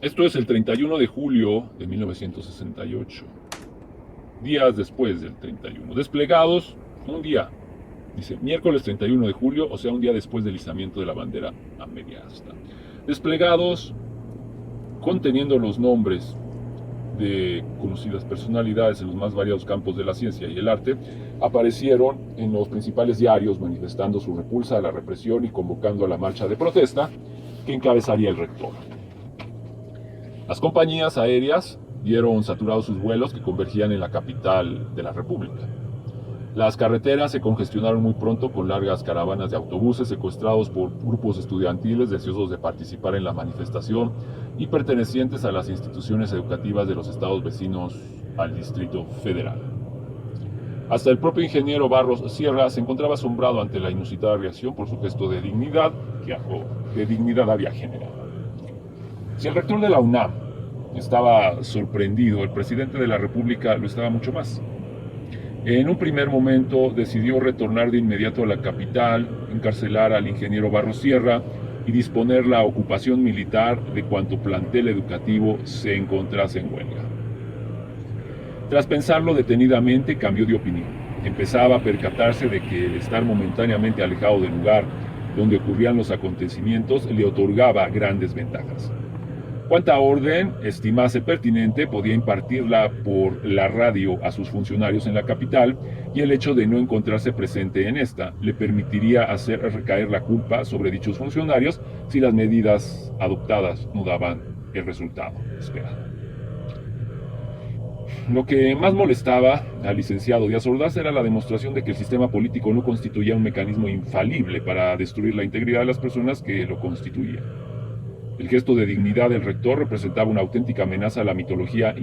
Esto es el 31 de julio de 1968, días después del 31. Desplegados un día, dice miércoles 31 de julio, o sea, un día después del izamiento de la bandera a media asta. Desplegados conteniendo los nombres de conocidas personalidades en los más variados campos de la ciencia y el arte, aparecieron en los principales diarios manifestando su repulsa a la represión y convocando a la marcha de protesta que encabezaría el rector. Las compañías aéreas vieron saturados sus vuelos que convergían en la capital de la República. Las carreteras se congestionaron muy pronto con largas caravanas de autobuses secuestrados por grupos estudiantiles deseosos de participar en la manifestación y pertenecientes a las instituciones educativas de los estados vecinos al Distrito Federal. Hasta el propio ingeniero Barros Sierra se encontraba asombrado ante la inusitada reacción por su gesto de dignidad que había generado. Si el rector de la UNAM estaba sorprendido, el presidente de la República lo estaba mucho más. En un primer momento decidió retornar de inmediato a la capital, encarcelar al ingeniero Barros Sierra y disponer la ocupación militar de cuanto plantel educativo se encontrase en huelga. Tras pensarlo detenidamente, cambió de opinión. Empezaba a percatarse de que el estar momentáneamente alejado del lugar donde ocurrían los acontecimientos le otorgaba grandes ventajas. Cuanta orden estimase pertinente podía impartirla por la radio a sus funcionarios en la capital, y el hecho de no encontrarse presente en esta le permitiría hacer recaer la culpa sobre dichos funcionarios si las medidas adoptadas no daban el resultado esperado. Lo que más molestaba al licenciado Díaz Ordaz era la demostración de que el sistema político no constituía un mecanismo infalible para destruir la integridad de las personas que lo constituían. El gesto de dignidad del rector representaba una auténtica amenaza a la mitológica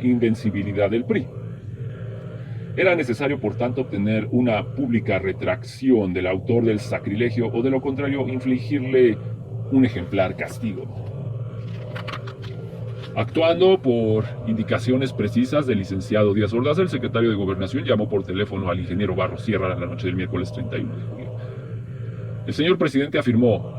invencibilidad del PRI. Era necesario, por tanto, obtener una pública retracción del autor del sacrilegio o, de lo contrario, infligirle un ejemplar castigo. Actuando por indicaciones precisas del licenciado Díaz Ordaz, el secretario de Gobernación llamó por teléfono al ingeniero Barros Sierra la noche del miércoles 31 de julio. El señor presidente, afirmó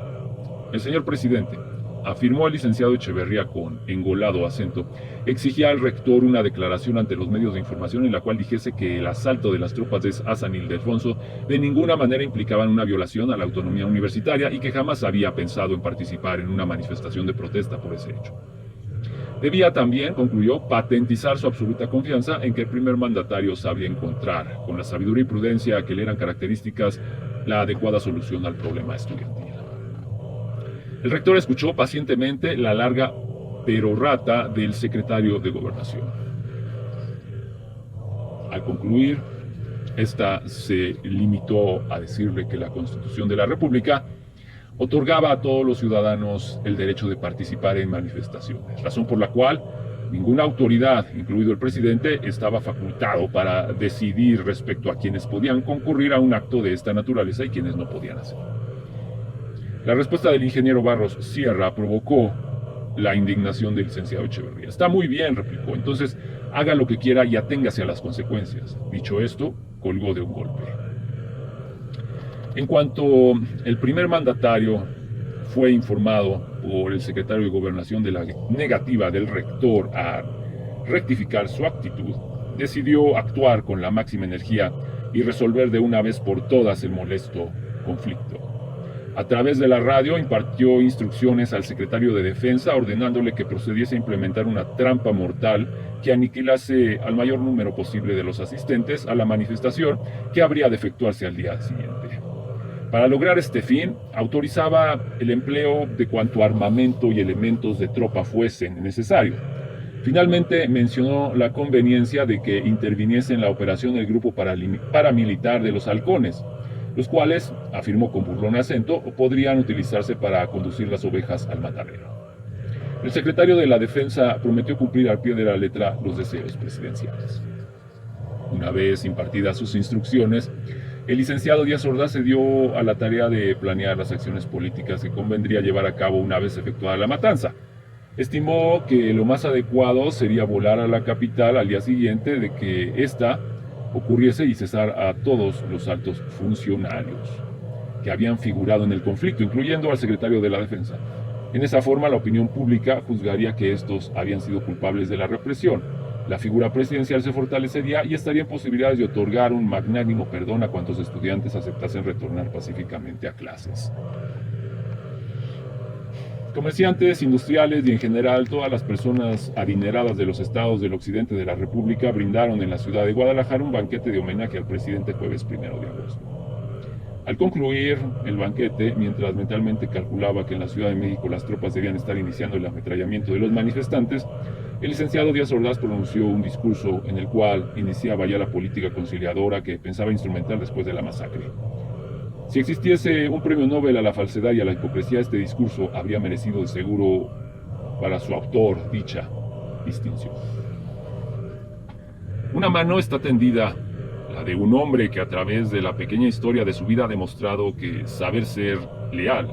el licenciado Echeverría con engolado acento, exigía al rector una declaración ante los medios de información en la cual dijese que el asalto de las tropas de Hassan Ildefonso de ninguna manera implicaban una violación a la autonomía universitaria y que jamás había pensado en participar en una manifestación de protesta por ese hecho. Debía también, concluyó, patentizar su absoluta confianza en que el primer mandatario sabía encontrar, con la sabiduría y prudencia que le eran características, la adecuada solución al problema estudiantil. El rector escuchó pacientemente la larga perorata del secretario de Gobernación. Al concluir, esta se limitó a decirle que la Constitución de la República otorgaba a todos los ciudadanos el derecho de participar en manifestaciones, razón por la cual ninguna autoridad, incluido el presidente, estaba facultado para decidir respecto a quienes podían concurrir a un acto de esta naturaleza y quienes no podían hacerlo. La respuesta del ingeniero Barros Sierra provocó la indignación del licenciado Echeverría. Está muy bien, replicó, entonces haga lo que quiera y aténgase a las consecuencias. Dicho esto, colgó de un golpe. En cuanto el primer mandatario fue informado por el secretario de Gobernación de la negativa del rector a rectificar su actitud, decidió actuar con la máxima energía y resolver de una vez por todas el molesto conflicto. A través de la radio impartió instrucciones al secretario de Defensa ordenándole que procediese a implementar una trampa mortal que aniquilase al mayor número posible de los asistentes a la manifestación, que habría de efectuarse al día siguiente. Para lograr este fin, autorizaba el empleo de cuanto armamento y elementos de tropa fuesen necesarios. Finalmente mencionó la conveniencia de que interviniese en la operación el grupo paramilitar de los halcones, los cuales, afirmó con burlón acento, podrían utilizarse para conducir las ovejas al matadero. El secretario de la Defensa prometió cumplir al pie de la letra los deseos presidenciales. Una vez impartidas sus instrucciones, el licenciado Díaz Ordaz se dio a la tarea de planear las acciones políticas que convendría llevar a cabo una vez efectuada la matanza. Estimó que lo más adecuado sería volar a la capital al día siguiente de que ésta ocurriese y cesar a todos los altos funcionarios, que habían figurado en el conflicto, incluyendo al secretario de la Defensa. En esa forma, la opinión pública juzgaría que estos habían sido culpables de la represión. La figura presidencial se fortalecería y estaría en posibilidades de otorgar un magnánimo perdón a cuantos estudiantes aceptasen retornar pacíficamente a clases. Comerciantes, industriales y en general todas las personas adineradas de los estados del occidente de la República brindaron en la ciudad de Guadalajara un banquete de homenaje al presidente jueves 1 de agosto. Al concluir el banquete, mientras mentalmente calculaba que en la Ciudad de México las tropas debían estar iniciando el ametrallamiento de los manifestantes, el licenciado Díaz Ordaz pronunció un discurso en el cual iniciaba ya la política conciliadora que pensaba instrumentar después de la masacre. Si existiese un premio Nobel a la falsedad y a la hipocresía, este discurso habría merecido de seguro para su autor dicha distinción. Una mano está tendida, la de un hombre que a través de la pequeña historia de su vida ha demostrado que sabe ser leal.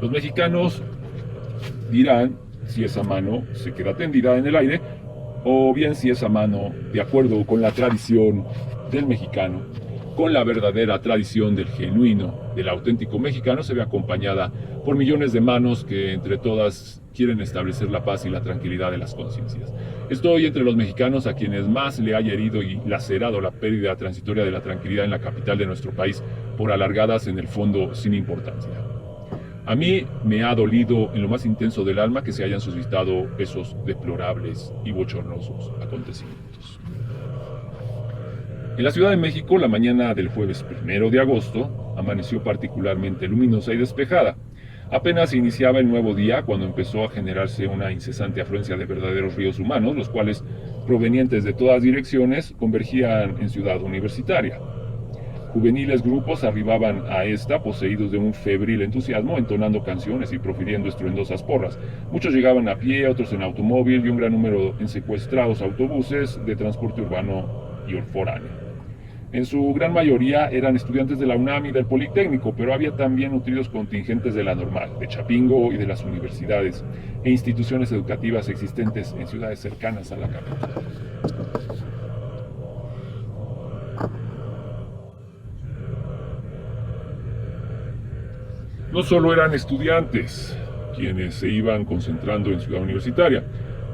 Los mexicanos dirán si esa mano se queda tendida en el aire o bien si esa mano, de acuerdo con la tradición del mexicano, con la verdadera tradición del genuino, del auténtico mexicano, se ve acompañada por millones de manos que entre todas quieren establecer la paz y la tranquilidad de las conciencias. Estoy entre los mexicanos a quienes más le haya herido y lacerado la pérdida transitoria de la tranquilidad en la capital de nuestro país por alargadas en el fondo sin importancia. A mí me ha dolido en lo más intenso del alma que se hayan suscitado esos deplorables y bochornosos acontecimientos. En la Ciudad de México, la mañana del jueves 1 de agosto amaneció particularmente luminosa y despejada. Apenas iniciaba el nuevo día cuando empezó a generarse una incesante afluencia de verdaderos ríos humanos, los cuales, provenientes de todas direcciones, convergían en Ciudad Universitaria. Juveniles grupos arribaban a esta poseídos de un febril entusiasmo, entonando canciones y profiriendo estruendosas porras. Muchos llegaban a pie, otros en automóvil y un gran número en secuestrados autobuses de transporte urbano y foráneo. En su gran mayoría eran estudiantes de la UNAM y del Politécnico, pero había también nutridos contingentes de la Normal, de Chapingo y de las universidades e instituciones educativas existentes en ciudades cercanas a la capital. No solo eran estudiantes quienes se iban concentrando en Ciudad Universitaria.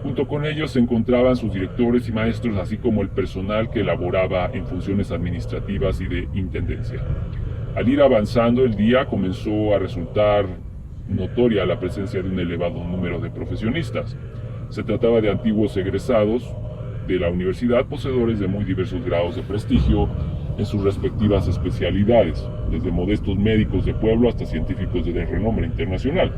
Junto con ellos se encontraban sus directores y maestros, así como el personal que laboraba en funciones administrativas y de intendencia. Al ir avanzando el día comenzó a resultar notoria la presencia de un elevado número de profesionistas. Se trataba de antiguos egresados de la universidad, poseedores de muy diversos grados de prestigio en sus respectivas especialidades, desde modestos médicos de pueblo hasta científicos de renombre internacional.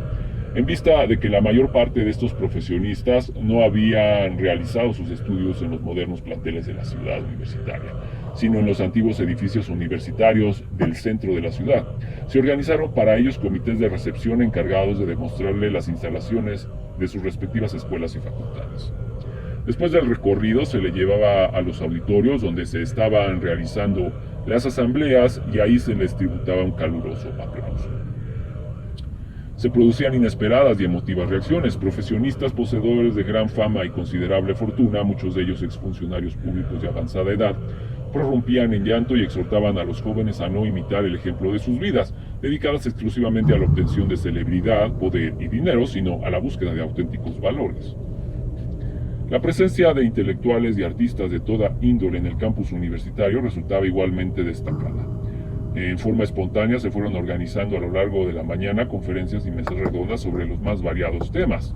En vista de que la mayor parte de estos profesionistas no habían realizado sus estudios en los modernos planteles de la ciudad universitaria, sino en los antiguos edificios universitarios del centro de la ciudad, se organizaron para ellos comités de recepción encargados de demostrarle las instalaciones de sus respectivas escuelas y facultades. Después del recorrido se le llevaba a los auditorios donde se estaban realizando las asambleas y ahí se les tributaba un caluroso aplauso. Se producían inesperadas y emotivas reacciones. Profesionistas poseedores de gran fama y considerable fortuna, muchos de ellos exfuncionarios públicos de avanzada edad, prorrumpían en llanto y exhortaban a los jóvenes a no imitar el ejemplo de sus vidas, dedicadas exclusivamente a la obtención de celebridad, poder y dinero, sino a la búsqueda de auténticos valores. La presencia de intelectuales y artistas de toda índole en el campus universitario resultaba igualmente destacada. En forma espontánea se fueron organizando a lo largo de la mañana conferencias y mesas redondas sobre los más variados temas.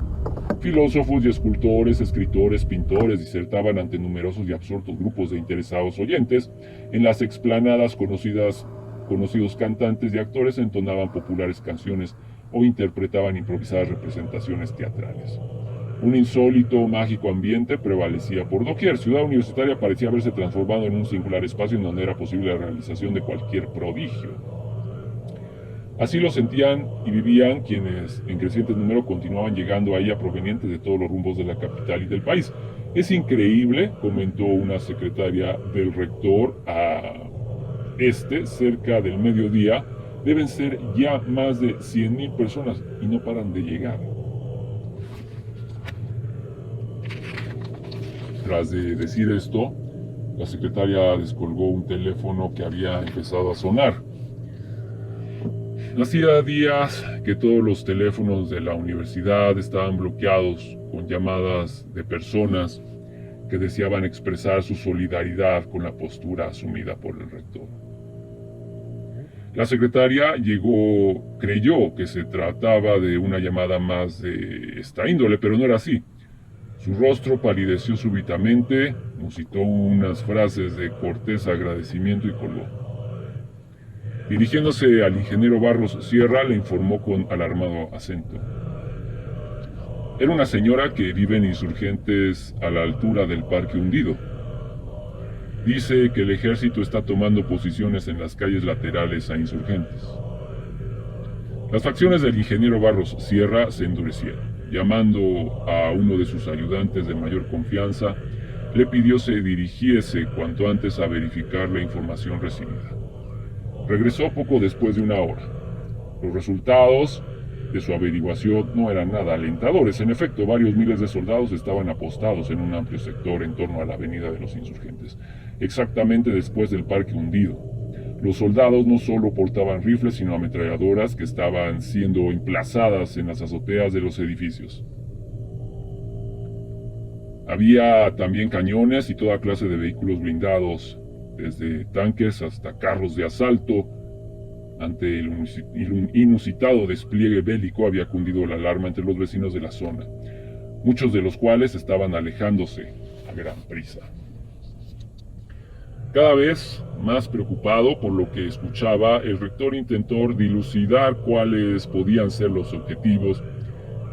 Filósofos y escultores, escritores, pintores disertaban ante numerosos y absortos grupos de interesados oyentes. En las explanadas conocidos cantantes y actores entonaban populares canciones o interpretaban improvisadas representaciones teatrales. Un insólito, mágico ambiente prevalecía por doquier. Ciudad Universitaria parecía haberse transformado en un singular espacio en donde era posible la realización de cualquier prodigio. Así lo sentían y vivían quienes en creciente número continuaban llegando a ella provenientes de todos los rumbos de la capital y del país. Es increíble, comentó una secretaria del rector a cerca del mediodía, deben ser ya más de 100,000 personas y no paran de llegar. Tras de decir esto, La secretaria descolgó un teléfono que había empezado a sonar. Hacía días que todos los teléfonos de la universidad estaban bloqueados con llamadas de personas que deseaban expresar su solidaridad con la postura asumida por el rector. La secretaria creyó que se trataba de una llamada más de esta índole, pero no era así. Su rostro palideció súbitamente, musitó unas frases de cortés agradecimiento y colgó. Dirigiéndose al ingeniero Barros Sierra, le informó con alarmado acento. Era una señora que vive en Insurgentes a la altura del Parque Hundido. Dice que el ejército está tomando posiciones en las calles laterales a Insurgentes. Las facciones del ingeniero Barros Sierra se endurecieron. Llamando a uno de sus ayudantes de mayor confianza, le pidió se dirigiese cuanto antes a verificar la información recibida. Regresó poco después de una hora. Los resultados de su averiguación no eran nada alentadores. En efecto, varios miles de soldados estaban apostados en un amplio sector en torno a la avenida de los Insurgentes, exactamente después del Parque Hundido. Los soldados no solo portaban rifles, sino ametralladoras que estaban siendo emplazadas en las azoteas de los edificios. Había también cañones y toda clase de vehículos blindados, desde tanques hasta carros de asalto. Ante el inusitado despliegue bélico había cundido la alarma entre los vecinos de la zona, muchos de los cuales estaban alejándose a gran prisa. Cada vez más preocupado por lo que escuchaba, el rector intentó dilucidar cuáles podían ser los objetivos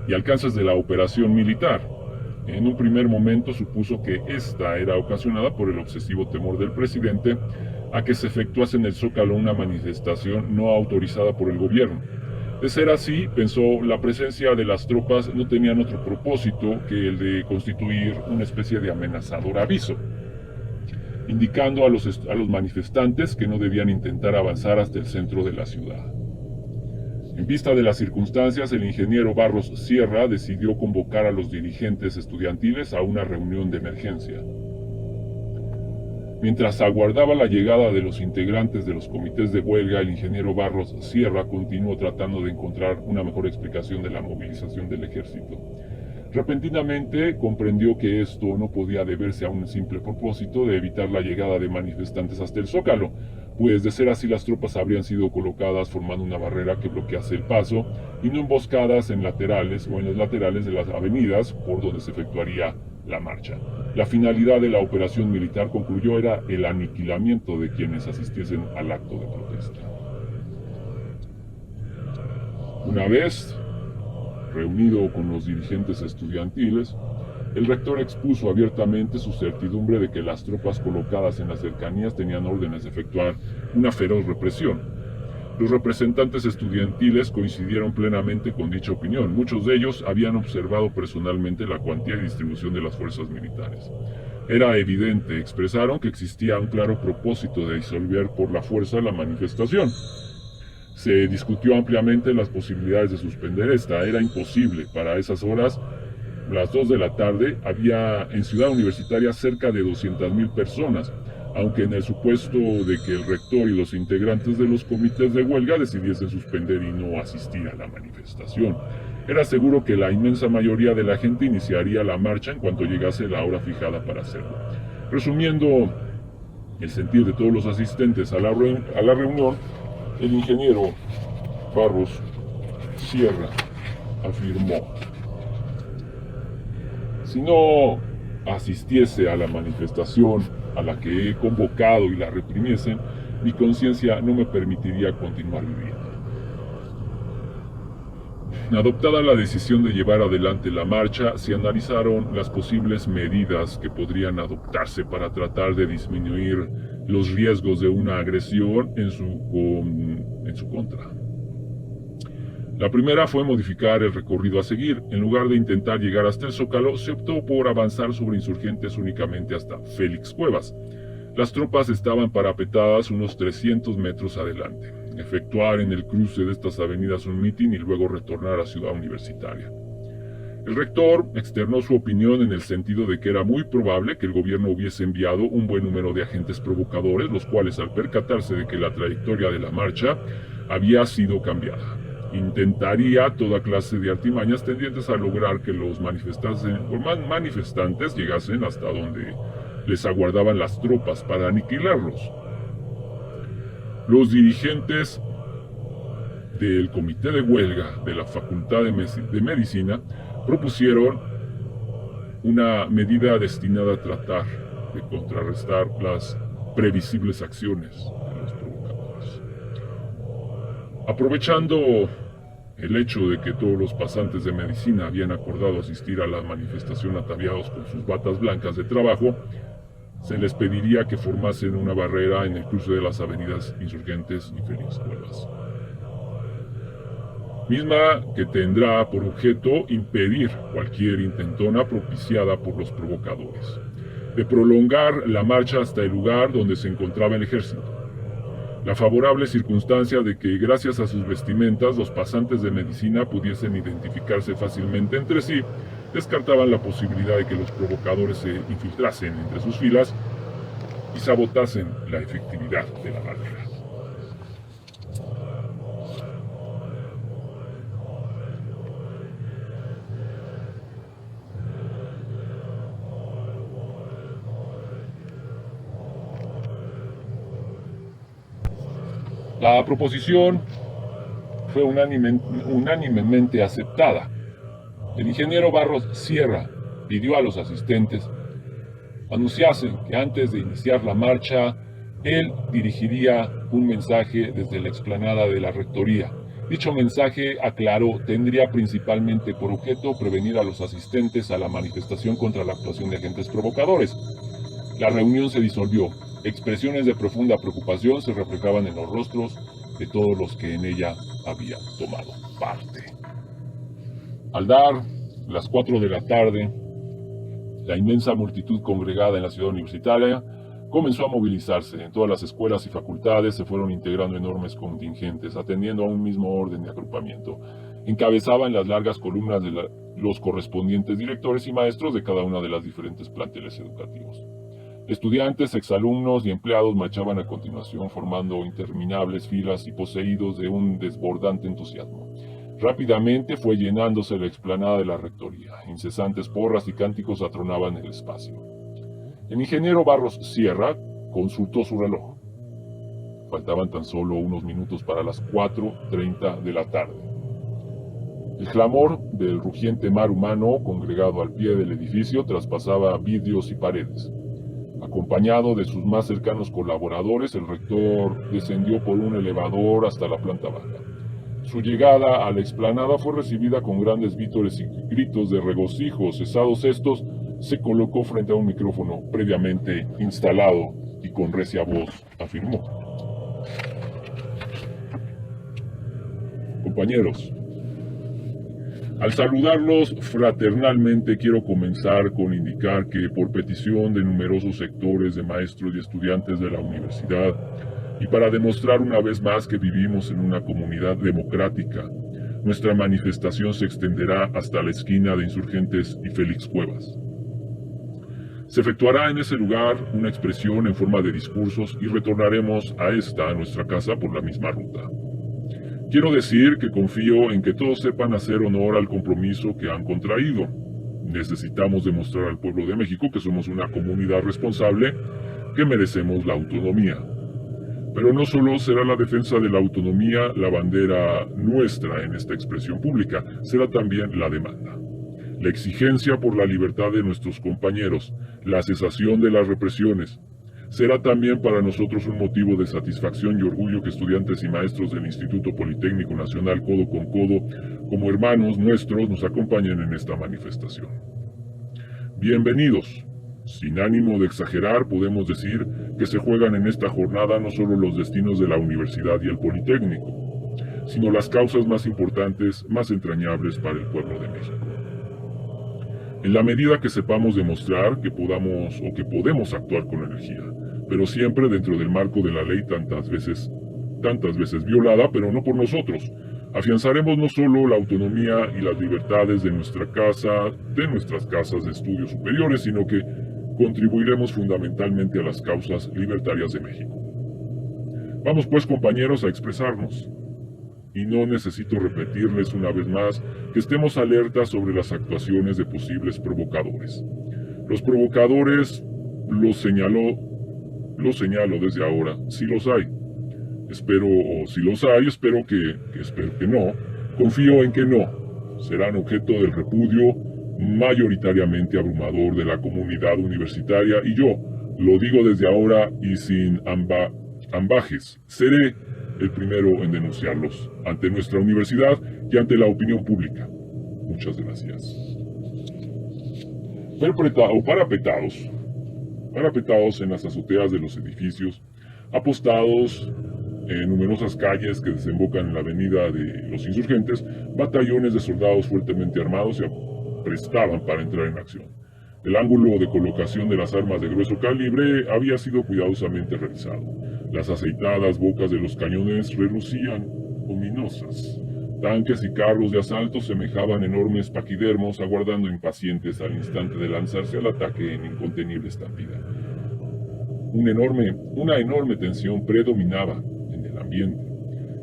y alcances de la operación militar. En un primer momento supuso que esta era ocasionada por el obsesivo temor del presidente a que se efectuase en el Zócalo una manifestación no autorizada por el gobierno. De ser así, pensó, la presencia de las tropas no tenían otro propósito que el de constituir una especie de amenazador aviso, indicando a los manifestantes que no debían intentar avanzar hasta el centro de la ciudad. En vista de las circunstancias, el ingeniero Barros Sierra decidió convocar a los dirigentes estudiantiles a una reunión de emergencia. Mientras aguardaba la llegada de los integrantes de los comités de huelga, el ingeniero Barros Sierra continuó tratando de encontrar una mejor explicación de la movilización del ejército. Repentinamente comprendió que esto no podía deberse a un simple propósito de evitar la llegada de manifestantes hasta el Zócalo, pues de ser así las tropas habrían sido colocadas formando una barrera que bloquease el paso y no emboscadas en laterales o en los laterales de las avenidas por donde se efectuaría la marcha. La finalidad de la operación militar, concluyó, era el aniquilamiento de quienes asistiesen al acto de protesta. Una vez reunido con los dirigentes estudiantiles, el rector expuso abiertamente su certidumbre de que las tropas colocadas en las cercanías tenían órdenes de efectuar una feroz represión. Los representantes estudiantiles coincidieron plenamente con dicha opinión. Muchos de ellos habían observado personalmente la cuantía y distribución de las fuerzas militares. Era evidente, expresaron, que existía un claro propósito de disolver por la fuerza la manifestación. Se discutió ampliamente las posibilidades de suspender esta. Era imposible. Para esas horas, las 2 de la tarde, había en Ciudad Universitaria cerca de 200,000 personas, aunque en el supuesto de que el rector y los integrantes de los comités de huelga decidiesen suspender y no asistir a la manifestación. Era seguro que la inmensa mayoría de la gente iniciaría la marcha en cuanto llegase la hora fijada para hacerlo. Resumiendo el sentir de todos los asistentes a la reunión, el ingeniero Barros Sierra afirmó: si no asistiese a la manifestación a la que he convocado y la reprimiesen, mi conciencia no me permitiría continuar viviendo. Adoptada la decisión de llevar adelante la marcha, se analizaron las posibles medidas que podrían adoptarse para tratar de disminuir los riesgos de una agresión en su contra. La primera fue modificar el recorrido a seguir. En lugar de intentar llegar hasta el Zócalo, se optó por avanzar sobre Insurgentes únicamente hasta Félix Cuevas. Las tropas estaban parapetadas unos 300 metros adelante. Efectuar en el cruce de estas avenidas un mitin y luego retornar a Ciudad Universitaria. El rector externó su opinión en el sentido de que era muy probable que el gobierno hubiese enviado un buen número de agentes provocadores, los cuales, al percatarse de que la trayectoria de la marcha había sido cambiada, intentaría toda clase de artimañas tendientes a lograr que los manifestantes llegasen hasta donde les aguardaban las tropas para aniquilarlos. Los dirigentes del comité de huelga de la Facultad de Medicina propusieron una medida destinada a tratar de contrarrestar las previsibles acciones de los provocadores. Aprovechando el hecho de que todos los pasantes de medicina habían acordado asistir a la manifestación ataviados con sus batas blancas de trabajo, se les pediría que formasen una barrera en el cruce de las avenidas Insurgentes y Félix Cuevas, misma que tendrá por objeto impedir cualquier intentona propiciada por los provocadores, de prolongar la marcha hasta el lugar donde se encontraba el ejército. La favorable circunstancia de que, gracias a sus vestimentas, los pasantes de medicina pudiesen identificarse fácilmente entre sí, descartaban la posibilidad de que los provocadores se infiltrasen entre sus filas y sabotasen la efectividad de la barrera. La proposición fue unánimemente aceptada. El ingeniero Barros Sierra pidió a los asistentes anunciasen que antes de iniciar la marcha, él dirigiría un mensaje desde la explanada de la rectoría. Dicho mensaje, aclaró, tendría principalmente por objeto prevenir a los asistentes a la manifestación contra la actuación de agentes provocadores. La reunión se disolvió. Expresiones de profunda preocupación se reflejaban en los rostros de todos los que en ella habían tomado parte. Al dar las 4 de la tarde, la inmensa multitud congregada en la ciudad universitaria comenzó a movilizarse. En todas las escuelas y facultades se fueron integrando enormes contingentes, atendiendo a un mismo orden de agrupamiento. Encabezaban las largas columnas de los correspondientes directores y maestros de cada una de las diferentes planteles educativos. Estudiantes, exalumnos y empleados marchaban a continuación, formando interminables filas y poseídos de un desbordante entusiasmo. Rápidamente fue llenándose la explanada de la rectoría. Incesantes porras y cánticos atronaban el espacio. El ingeniero Barros Sierra consultó su reloj. Faltaban tan solo unos minutos para las 4:30 de la tarde. El clamor del rugiente mar humano congregado al pie del edificio traspasaba vidrios y paredes. Acompañado de sus más cercanos colaboradores, el rector descendió por un elevador hasta la planta baja. Su llegada a la explanada fue recibida con grandes vítores y gritos de regocijo. Cesados estos, se colocó frente a un micrófono previamente instalado y con recia voz afirmó: compañeros, al saludarlos fraternalmente quiero comenzar con indicar que, por petición de numerosos sectores de maestros y estudiantes de la universidad, y para demostrar una vez más que vivimos en una comunidad democrática, nuestra manifestación se extenderá hasta la esquina de Insurgentes y Félix Cuevas. Se efectuará en ese lugar una expresión en forma de discursos y retornaremos a nuestra casa, por la misma ruta. Quiero decir que confío en que todos sepan hacer honor al compromiso que han contraído. Necesitamos demostrar al pueblo de México que somos una comunidad responsable, que merecemos la autonomía. Pero no solo será la defensa de la autonomía la bandera nuestra en esta expresión pública, será también la demanda. La exigencia por la libertad de nuestros compañeros, la cesación de las represiones. Será también para nosotros un motivo de satisfacción y orgullo que estudiantes y maestros del Instituto Politécnico Nacional, codo con codo, como hermanos nuestros, nos acompañen en esta manifestación. Bienvenidos. Sin ánimo de exagerar, podemos decir que se juegan en esta jornada no solo los destinos de la universidad y el Politécnico, sino las causas más importantes, más entrañables para el pueblo de México. En la medida que sepamos demostrar que podemos actuar con energía, pero siempre dentro del marco de la ley tantas veces violada, pero no por nosotros, Afianzaremos no solo la autonomía y las libertades de nuestras casas de estudios superiores, sino que contribuiremos fundamentalmente a las causas libertarias de México. Vamos pues, compañeros, a expresarnos. Y no necesito repetirles una vez más que estemos alertas sobre las actuaciones de posibles provocadores. Los provocadores los señalo desde ahora, si los hay. Espero que no. Confío en que no. Serán objeto del repudio mayoritariamente abrumador de la comunidad universitaria y yo lo digo desde ahora y sin ambajes. Seré el primero en denunciarlos ante nuestra universidad y ante la opinión pública. Muchas gracias. Parapetados en las azoteas de los edificios, apostados en numerosas calles que desembocan en la avenida de los Insurgentes, batallones de soldados fuertemente armados se aprestaban para entrar en acción. El ángulo de colocación de las armas de grueso calibre había sido cuidadosamente revisado. Las aceitadas bocas de los cañones relucían ominosas. Tanques y carros de asalto semejaban enormes paquidermos aguardando impacientes al instante de lanzarse al ataque en incontenible estampida. Una enorme tensión predominaba en el ambiente.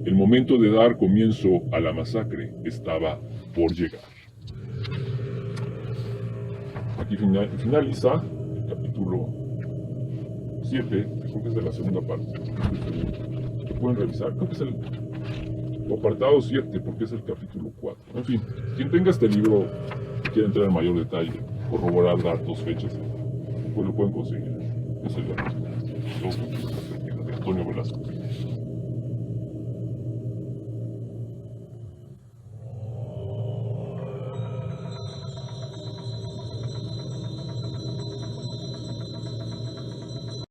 El momento de dar comienzo a la masacre estaba por llegar. Aquí finaliza el capítulo 7, que creo que es de la segunda parte. Lo pueden revisar, creo que es el apartado 7, porque es el capítulo 4. En fin, quien tenga este libro y quiera entrar en mayor detalle, corroborar datos, fechas, pues lo pueden conseguir. Es el de Antonio Velasco.